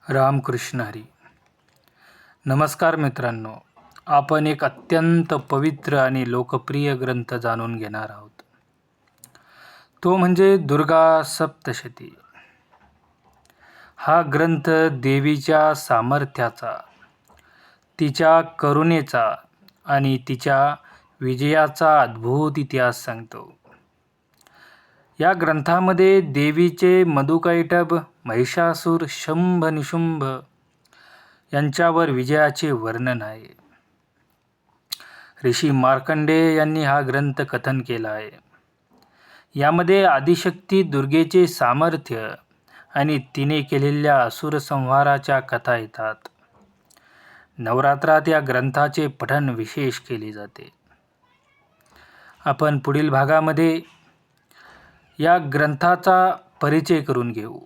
रामकृष्ण हरी. नमस्कार मित्रांनो, आपण एक अत्यंत पवित्र आणि लोकप्रिय ग्रंथ जाणून घेणार आहोत. तो म्हणजे दुर्गा सप्तशती. हा ग्रंथ देवीच्या सामर्थ्याचा, तिच्या करुणेचा आणि तिच्या विजयाचा अद्भुत इतिहास सांगतो. या ग्रंथामध्ये देवीचे मधुकैटभ, महिषासूर, शंभ निशुंभ यांच्यावर विजयाचे वर्णन आहे. ऋषी मार्कंडेय यांनी हा ग्रंथ कथन केला आहे. यामध्ये आदिशक्ती दुर्गेचे सामर्थ्य आणि तिने केलेल्या असुर संहाराच्या कथा येतात. नवरात्रात या ग्रंथाचे पठण विशेष केले जाते. आपण पुढील भागामध्ये या ग्रंथाचा परिचय करून घेऊ.